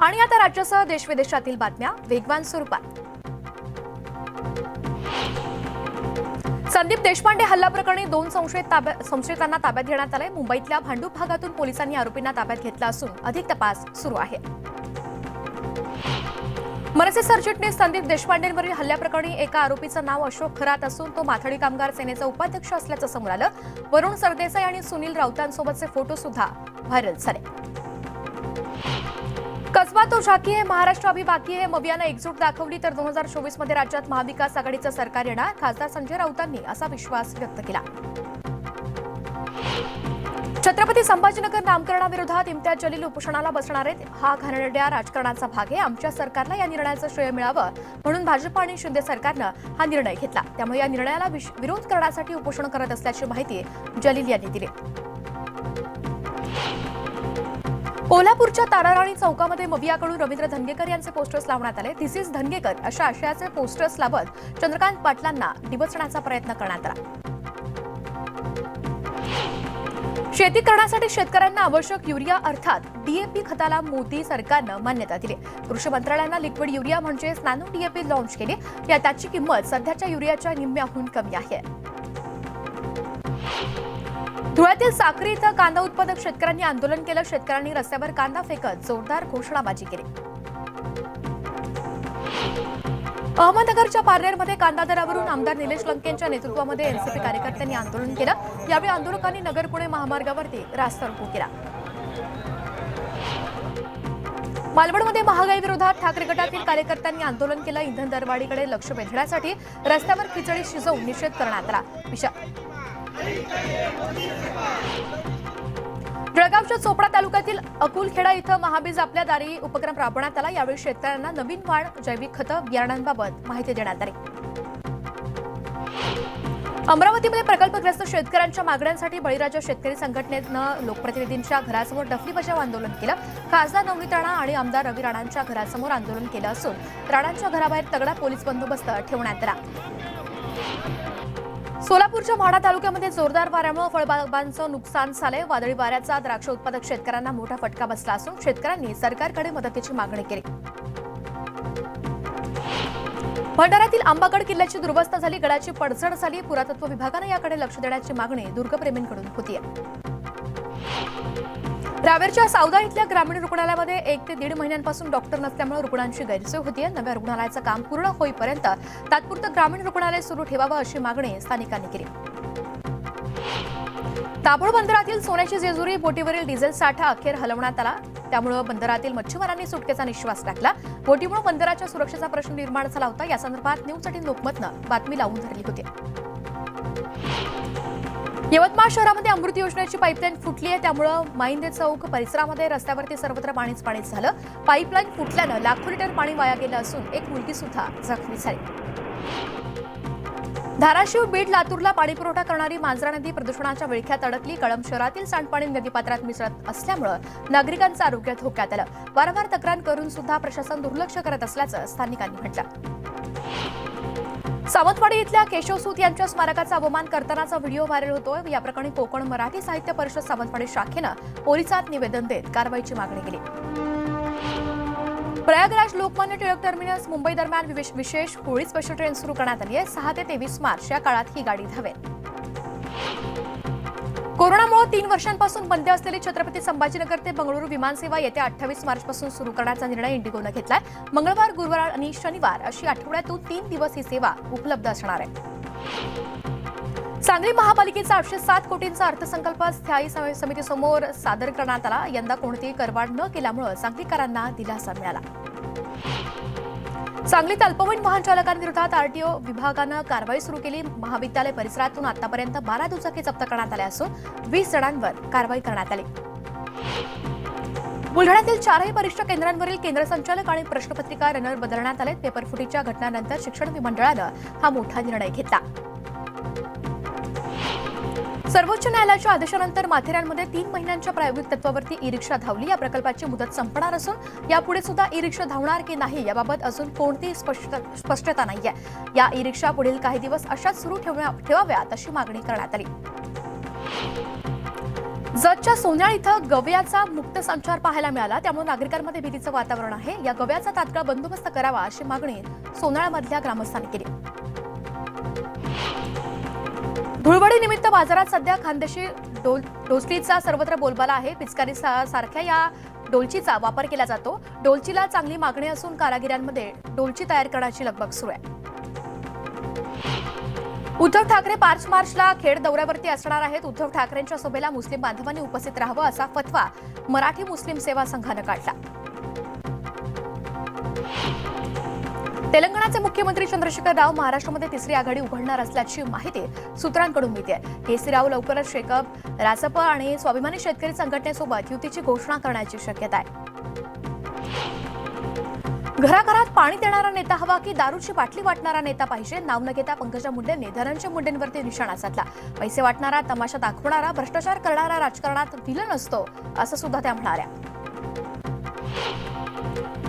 आणि आता राज्यासह देश-विदेशातील बातम्या वेगवान स्वरूपात. संदीप देशपांडे हल्ला प्रकरणी 2 संशयितांना ताब्यात घेण्यात आले. मुंबईतल्या भांडूप भागातून पोलिसांनी आरोपींना ताब्यात घेतला असून अधिक तपास सुरू आहे. मनसे सरचिटणीस संदीप देशपांडेंवरील हल्ल्याप्रकरणी एका आरोपीचं नाव अशोक खरात असून तो माथाडी कामगार सेनेचा उपाध्यक्ष असल्याचं समोर आलं. वरुण सरदेसाई आणि सुनील राऊतांसोबतचे फोटो सुद्धा व्हायरल झाले. कसबा तो झाकी है, महाराष्ट्र अभी बाकी है मवियानं एकजूट दाखवली तर 2024 मध्ये राज्यात महाविकास आघाडीचं सरकार येणार. खासदार संजय राऊतांनी असा विश्वास व्यक्त केला. छत्रपती संभाजीनगर नामकरणाविरोधात इम्तियाज जलील उपोषणाला बसणार आहेत. हा घाणेरड्या राजकारणाचा भाग आहे. आमच्या सरकारला या निर्णयाचं श्रेय मिळावं म्हणून भाजप आणि शिंदे सरकारनं हा निर्णय घेतला. त्यामुळे या निर्णयाला विरोध करण्यासाठी उपोषण करत असल्याची माहिती जलील यांनी दिली. कोल्हापूरच्या ताराराणी चौकामध्ये मवियाकडून रवींद्र धनगेकर यांचे पोस्टर्स लावण्यात आले. धिस इज धनगेकर अशा आशयाचे पोस्टर्स लावत चंद्रकांत पाटलांना डिवचण्याचा प्रयत्न करण्यात आला. शेती करण्यासाठी शेतकऱ्यांना आवश्यक युरिया अर्थात डीएपी खताला मोदी सरकारनं मान्यता दिली. कृषी मंत्रालयानं लिक्विड युरिया म्हणजेच नॅनो डीएपी लॉन्च केली. त्याची किंमत सध्याच्या युरियाच्या निम्म्याहून कमी आहे. धुळ्यातील साक्री इथं कांदा उत्पादक शेतकऱ्यांनी आंदोलन केलं. शेतकऱ्यांनी रस्त्यावर कांदा फेकत जोरदार घोषणाबाजी केली. अहमदनगरच्या पारनेरमध्ये कांदा दरावरून आमदार निलेश लंकेंच्या नेतृत्वामध्ये एनसीपी कार्यकर्त्यांनी आंदोलन केलं. यावेळी आंदोलकांनी नगर पुणे महामार्गावरती रास्ता रोको केला. मालवणमध्ये महागाई विरोधात ठाकरे गटातील कार्यकर्त्यांनी आंदोलन केलं. इंधन दरवाढीकडे लक्ष वेधण्यासाठी रस्त्यावर खिचडी शिजवून निषेध करण्यात आला. जळगावच्या चोपडा तालुक्यातील अकुलखेडा इथं महाबीज आपल्या दारी उपक्रम राबवण्यात आला. यावेळी शेतकऱ्यांना नवीन वाण, जैविक खतं, बियाणांबाबत माहिती देण्यात आली. अमरावतीमध्ये प्रकल्पग्रस्त शेतकऱ्यांच्या मागण्यांसाठी बळीराजा शेतकरी संघटनेनं लोकप्रतिनिधींच्या घरासमोर डफली बजाव आंदोलन केलं. खासदार नवनीत राणा आणि आमदार रवी राणांच्या घरासमोर आंदोलन केलं असून राणांच्या घराबाहेर तगडा पोलीस बंदोबस्त ठेवण्यात आला. सोलापूरच्या माढा तालुक्यामध्ये जोरदार वाऱ्यामुळे फळबागांचं नुकसान झालंय. वादळी वाऱ्याचा द्राक्ष उत्पादक शेतकऱ्यांना मोठा फटका बसला असून शेतकऱ्यांनी सरकारकडे मदतीची मागणी केली. भंडाऱ्यातील आंबागड किल्ल्याची दुरवस्था झाली. गडाची पडझड झाली. पुरातत्व विभागानं याकडे लक्ष देण्याची मागणी दुर्गप्रेमींकडून होतीये. रावेरच्या सावदा इथल्या ग्रामीण रुग्णालयामध्ये 1 ते 1.5 महिन्यांपासून डॉक्टर नसल्यामुळे रुग्णांची गैरसोय होतीये. नव्या रुग्णालयाचं काम पूर्ण होईपर्यंत तात्पुरतं ग्रामीण रुग्णालय सुरू ठेवावं अशी मागणी स्थानिकांनी केली. दाभोळ बंदरातील सोन्याची जेजुरी बोटीवरील डिझेल साठा अखेर हलवण्यात आला. त्यामुळे बंदरातील मच्छीमारांनी सुटकेचा निश्वास टाकला. बोटीमुळे बंदराच्या सुरक्षेचा प्रश्न निर्माण झाला होता. या संदर्भात न्यूज18 लोकमतनं बातमी लावून धरली होती. यवतमाळ शहरामध्ये अमृत योजनेची पाईपलाईन फुटली आहे. त्यामुळे माहिंदे चौक परिसरामध्ये रस्त्यावरती सर्वत्र पाणीच झालं. पाईपलाईन फुटल्यानं लाखो लिटर पाणी वाया गेलं असून एक मुलगी सुद्धा जखमी झाली. धाराशिव, बीड, लातूरला पाणीपुरवठा करणारी मांजरा नदी प्रदूषणाच्या विळख्यात अडकली. कळंब शहरातील सांडपाणी नदीपात्रात मिसळत असल्यामुळे नागरिकांचं आरोग्य धोक्यात आलं. वारंवार तक्रार करून सुद्धा प्रशासन दुर्लक्ष करत असल्याचं स्थानिकांनी म्हटलं. सावंतवाडी इथल्या केशव सूत यांच्या स्मारकाचा अवमान करतानाचा व्हिडिओ व्हायरल होतोय. या प्रकरणी कोकण मराठी साहित्य परिषद सावंतवाडी शाखेनं पोलिसात निवेदन देत कारवाईची मागणी केली. प्रयागराज लोकमान्य टिळक टर्मिनस मुंबई दरम्यान विशेष होळी स्पेशल ट्रेन सुरू करण्यात आली आहे. 6 ते 23 मार्च या काळात ही गाडी धावेल. कोरोनामुळे 3 वर्षांपासून बंद असलेली छत्रपती संभाजीनगर ते बंगळुरू विमानसेवा येत्या 28 मार्चपासून सुरू करण्याचा निर्णय इंडिगोनं घेतलाय. मंगळवार, गुरुवार आणि शनिवार अशी आठवड्यातून 3 दिवस ही सेवा उपलब्ध असणार आहे. सांगली महापालिकेचा 807 कोटींचा अर्थसंकल्प स्थायी समितीसमोर सादर करण्यात आला. यंदा कोणतीही करवाढ न केल्यामुळे सांगलीकरांना दिलासा मिळाला. सांगलीत अल्पवयीन वाहन चालकांविरोधात आरटीओ विभागानं कारवाई सुरू केली. महाविद्यालय परिसरातून आतापर्यंत 12 दुचाकी जप्त करण्यात आल्या असून 20 जणांवर कारवाई करण्यात आली. बुलढाण्यातील 4ही परीक्षा केंद्रांवरील केंद्र संचालक आणि प्रश्नपत्रिका रनर बदलण्यात आले. पेपरफुटीच्या घटनांनंतर शिक्षण विधिमंडळानं हा मोठा निर्णय घेतला. सर्वोच्च न्यायालयाच्या आदेशानंतर माथेरानमध्ये 3 महिन्यांच्या प्रायोगिक तत्वावरती ई रिक्षा धावली. या प्रकल्पाची मुदत संपणार असून यापुढे सुद्धा ई रिक्षा धावणार की नाही याबाबत अजून कोणतीही स्पष्टता नाहीये. या ई रिक्षा पुढील काही दिवस अशाच सुरू ठेवाव्यात अशी मागणी करण्यात आली. जतच्या सोन्याळ इथं गव्याचा मुक्त संचार पाहायला मिळाला, त्यामुळे नागरिकांमध्ये भीतीचं वातावरण आहे. या गव्याचा तात्काळ बंदोबस्त करावा अशी मागणी सोनाळमधल्या ग्रामस्थांनी केली. धुळवडी निमित्त बाजारात सध्या खानदेशी डोलचीचा सर्वत्र बोलबाला आहे. पिचकारी सारख्या या डोलचीचा वापर केला जातो. डोलचीला चांगली मागणी असून कारागिरांमध्ये डोलची तयार करण्याची लगबग सुरू आहे. उद्धव ठाकरे 5 मार्चला खेड दौऱ्यावरती असणार आहेत. उद्धव ठाकरेंच्या सभेला मुस्लिम बांधवांनी उपस्थित राहावं असा फतवा मराठी मुस्लिम सेवा संघानं काढला. तेलंगणाचे मुख्यमंत्री चंद्रशेखर राव महाराष्ट्रामध्ये तिसरी आघाडी उघडणार असल्याची माहिती सूत्रांकडून मिळते. केसी राव लवकरच शेकअप रासप आणि स्वाभिमानी शेतकरी संघटनेसोबत युतीची घोषणा करण्याची शक्यता आहे. घराघरात पाणी देणारा नेता हवा की दारूची बाटली वाटणारा नेता पाहिजे? नाव न घेता पंकजा मुंडेंनी धनंजय मुंडेंवरती निशाणा साधला. पैसे वाटणारा, तमाशा दाखवणारा, भ्रष्टाचार करणारा राजकारणात विलन असतो असं सुद्धा त्या म्हणाल्या.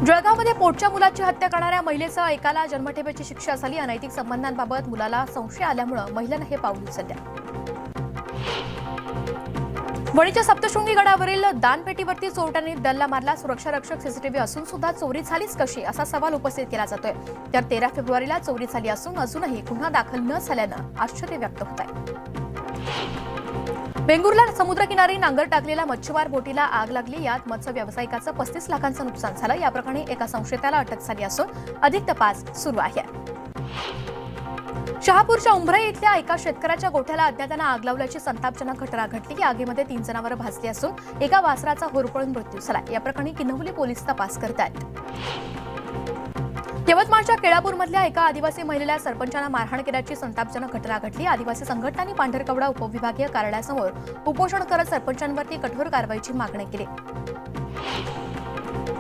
जळगावमध्ये पोटच्या मुलाची हत्या करणाऱ्या महिलेसह एकाला जन्मठेपेची शिक्षा झाली. अनैतिक संबंधांबाबत मुलाला संशय आल्यामुळे महिलेनं हे पाऊल उचललं. वणीच्या सप्तशृंगी गडावरील दानपेटीवरती चोरट्यांनी डल्ला मारला. सुरक्षा रक्षक सीसीटीव्ही असून सुद्धा चोरी झालीच कशी असा सवाल उपस्थित केला जातोय. तर 13 फेब्रुवारीला चोरी झाली असून अजूनही गुन्हा दाखल न झाल्यानं आश्चर्य व्यक्त होत आहे. वेंगुर्ला समुद्रकिनारी नांगर टाकलेल्या मच्छीमार बोटीला आग लागली. यात मत्स्य व्यावसायिकाचं 35 लाखांचं नुकसान झालं. या प्रकरणी एका संशयिताला अटक झाली असून अधिक तपास सुरू आहे. शहापूरच्या उंभराई इथल्या एका शेतकऱ्याच्या गोठ्याला अज्ञातानं आग लावल्याची संतापजनक घटना घडली. या आगीमध्ये 3 जनावरं भाजली असून एका वासराचा होरपळून मृत्यू झाला. या प्रकरणी किन्हवली पोलीस तपास करत आहेत. यवतमाळच्या केळापूरमधल्या एका आदिवासी महिलेला सरपंचानं मारहाण केल्याची संतापजनक घटना घडली. आदिवासी संघटनांनी पांढरकवडा उपविभागीय कार्यालयासमोर उपोषण करत सरपंचांवरती कठोर कारवाईची मागणी केली.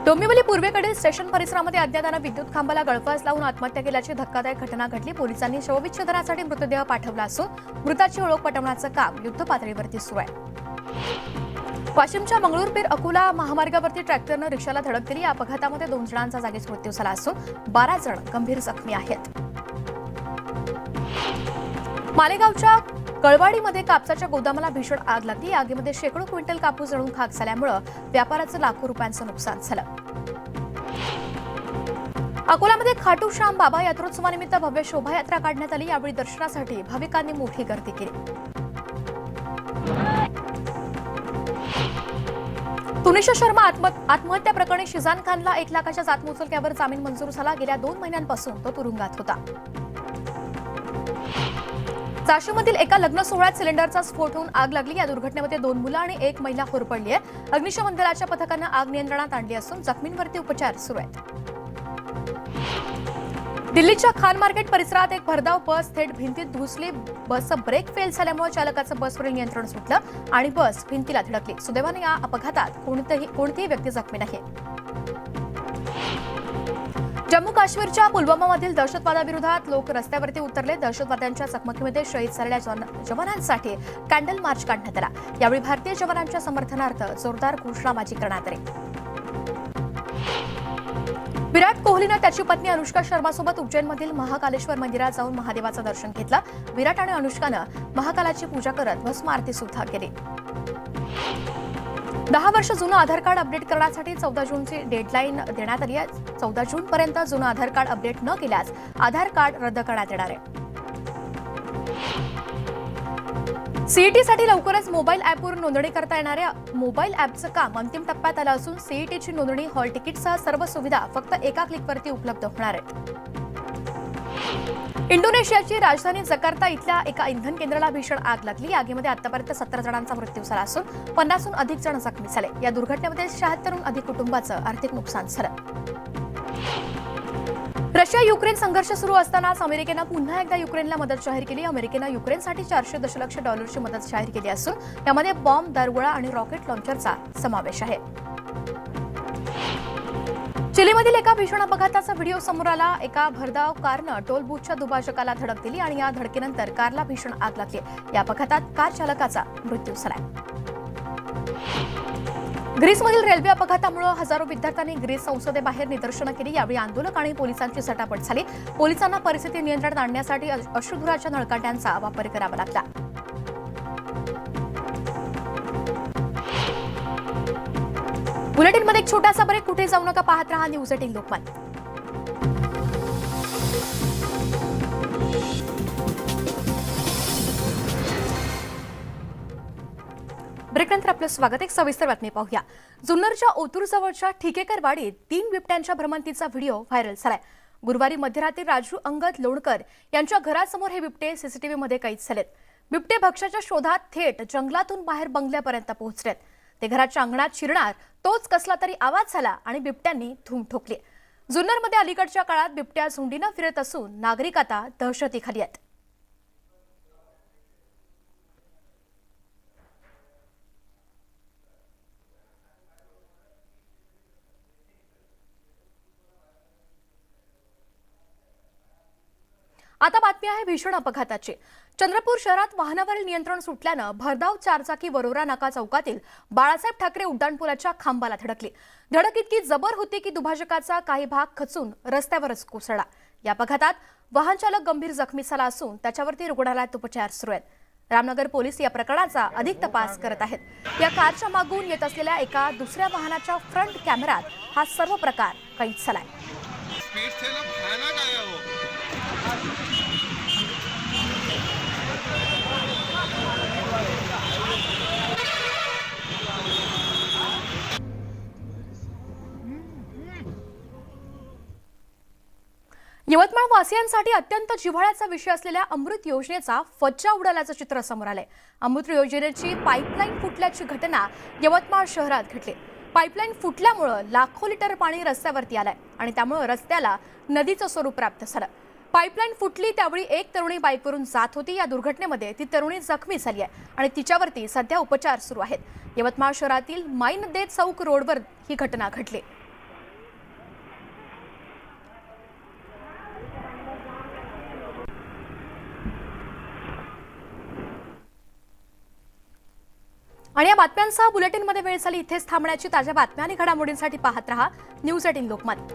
डोंबिवली पूर्वेकडील स्टेशन परिसरामध्ये अज्ञातानं विद्युत खांबाला गळफास लावून आत्महत्या केल्याची धक्कादायक घटना घडली. पोलिसांनी शवविच्छेदनासाठी मृतदेह पाठवला असून मृताची ओळख पटवण्याचं काम युद्धपातळीवरती सुरू आहे. वाशिमच्या मंगळूरपीर अकोला महामार्गावरती ट्रॅक्टरनं रिक्षाला धडक दिली. या अपघातामध्ये 2 जणांचा जागीच मृत्यू झाला असून 12 जण गंभीर जखमी आहेत. मालेगावच्या कळवाडीमध्ये कापसाच्या गोदामाला भीषण आग लागली. या आगीमध्ये शेकडो क्विंटल कापूस जळून खाक झाल्यामुळे व्यापाराचं लाखो रुपयांचं नुकसान झालं. अकोलामध्ये खाटू श्याम बाबा यात्रोत्सवानिमित्त भव्य शोभायात्रा काढण्यात आली. यावेळी दर्शनासाठी भाविकांनी मोठी गर्दी केली. तुनिशा शर्मा आत्महत्या प्रकरणी शिजान खानला 1 लाखाच्या जातमुचलक्यावर जामीन मंजूर झाला. गेल्या 2 महिन्यांपासून तो तुरुंगात होता. चाशीमधील एका लग्न सोहळ्यात सिलेंडरचा स्फोट होऊन आग लागली. या दुर्घटनेमध्ये 2 मुलं आणि 1 महिला होरपळली आहे. अग्निशमन दलाच्या पथकानं आग नियंत्रणात आणली असून जखमींवरती उपचार सुरू आहेत. दिल्लीच्या खान मार्केट परिसरात एक भरधाव बस थेट भिंतीत घुसली. बसचं ब्रेक फेल झाल्यामुळे चालकाचं बसवरील नियंत्रण सुटलं आणि बस भिंतीला धडकली. सुदैवाने या अपघातात कोणतीही व्यक्ती जखमी नाही. जम्मू काश्मीरच्या पुलवामामधील दहशतवादाविरोधात लोक रस्त्यावरती उतरले. दहशतवाद्यांच्या चकमकीमध्ये शहीद झालेल्या जवानांसाठी कॅन्डल मार्च काढण्यात आला. यावेळी भारतीय जवानांच्या समर्थनार्थ जोरदार घोषणाबाजी करण्यात आली. विराट कोहलीनं त्याची पत्नी अनुष्का शर्मासोबत उज्जैनमधील महाकालेश्वर मंदिरात जाऊन महादेवाचं दर्शन घेतलं. विराट आणि अनुष्कानं महाकालाची पूजा करत भस्म आरती सुद्धा केली. 10 वर्ष जुनं आधार कार्ड अपडेट करण्यासाठी 14 जूनची डेडलाईन देण्यात आली आहे. 14 जूनपर्यंत जुनं आधार कार्ड अपडेट न केल्यास आधार कार्ड रद्द करण्यात येणार आहे. सीईटीसाठी लवकरच मोबाईल ॲपवर नोंदणी करता येणाऱ्या मोबाईल ॲपचं काम अंतिम टप्प्यात आलं असून सीईटीची नोंदणी, हॉल तिकीटसह सर्व सुविधा फक्त एका क्लिकवरती उपलब्ध होणार आहेत. इंडोनेशियाची राजधानी जकार्ता इथल्या एका इंधन केंद्राला भीषण आग लागली. आगीमध्ये आतापर्यंत 17 जणांचा मृत्यू झाला असून 50हून अधिक जण जखमी झाले. या दुर्घटनेमध्ये 76हून अधिक कुटुंबाचं आर्थिक नुकसान झालं. रशिया युक्रेन संघर्ष सुरू असतानाच अमेरिकेनं पुन्हा एकदा युक्रेनला मदत जाहीर केली. अमेरिकेनं युक्रेनसाठी 400 दशलक्ष डॉलरची मदत जाहीर केली असून यामध्ये बॉम्ब, दारुगोळा आणि रॉकेट लॉन्चरचा समावेश आहे. चिलीमधील एका भीषण अपघाताचा व्हिडिओ समोर आला. एका भरधाव कारनं टोल बूथच्या दुभाजकाला धडक दिली आणि या धडकेनंतर कारला भीषण आग लागली. या अपघातात कार चालकाचा मृत्यू झाला. ग्रीसमधील रेल्वे अपघातामुळे हजारो विद्यार्थ्यांनी ग्रीस संसदेबाहेर निदर्शनं केली. यावेळी आंदोलक आणि पोलिसांची झटापट झाली. पोलिसांना परिस्थिती नियंत्रणात आणण्यासाठी अश्रुधुराच्या नळकांड्यांचा वापर करावा लागला. बुलेटिनमध्ये एक छोटासा ब्रेक, कुठे जाऊ नका, पाहत रहा न्यूज 18 लोकमत. ब्रेकनंतर आपलं स्वागत. एक सविस्तर बातमी पाहूया. जुन्नरच्या ओतूरजवळच्या ठिकेकरवाडीत 3 बिबट्यांच्या भ्रमंतीचा व्हिडिओ व्हायरल झालाय. गुरुवारी मध्यरात्री राजू अंगद लोणकर यांच्या घरासमोर हे बिबटे सीसीटीव्हीमध्ये कैद झालेत. बिबटे भक्ष्याच्या शोधात थेट जंगलातून बाहेर बंगल्यापर्यंत पोहोचलेत. ते घराच्या अंगणात शिरणार तोच कसला तरी आवाज झाला आणि बिबट्यांनी धूम ठोकली. जुन्नरमध्ये अलीकडच्या काळात बिबट्या झुंडीनं फिरत असून नागरिक आता दहशतीखाली आहेत. आता बातमी आहे भीषण अपघाताची. चंद्रपूर शहरात वाहनावरील नियंत्रण सुटल्यानं भरधाव चारचाकी वरोरा नाका चौकातील बाळासाहेब ठाकरे उड्डाणपुलाच्या खांबाला धडकली. धडक इतकी जबर होती की दुभाजकाचा काही भाग खचून रस्त्यावरच कोसळला. या अपघातात वाहन चालक गंभीर जखमी झाला असून त्याच्यावरती रुग्णालयात उपचार सुरू आहेत. रामनगर पोलीस या प्रकरणाचा अधिक तपास करत आहेत. या कारच्या मागून येत असलेल्या एका दुसऱ्या वाहनाच्या फ्रंट कॅमेऱ्यात हा सर्व प्रकार कैद झालाय. यवतमाळ वासियांसाठी अत्यंत जिव्हाळ्याचा विषय असलेल्या अमृत योजनेचा फज्जा उडाल्याचं चित्र समोर आलंय. अमृत योजनेची पाईपलाईन फुटल्याची घटना यवतमाळ शहरात घडली. पाईपलाईन फुटल्यामुळे लाखो लिटर पाणी रस्त्यावरती आलंय आणि त्यामुळे रस्त्याला नदीचं स्वरूप प्राप्त झालं. पाईपलाईन फुटली त्यावेळी एक तरुणी बाईकवरून जात होती. या दुर्घटनेमध्ये ती तरुणी जखमी झाली आहे आणि तिच्यावरती सध्या उपचार सुरू आहेत. यवतमाळ शहरातील माईनदे चौक रोडवर ही घटना घडली. आणि या बातम्यांसह बुलेटिनमध्ये वेळ झाली इथेच थांबण्याची. ताज्या बातम्या आणि घडामोडींसाठी पाहत रहा न्यूज 18 लोकमत.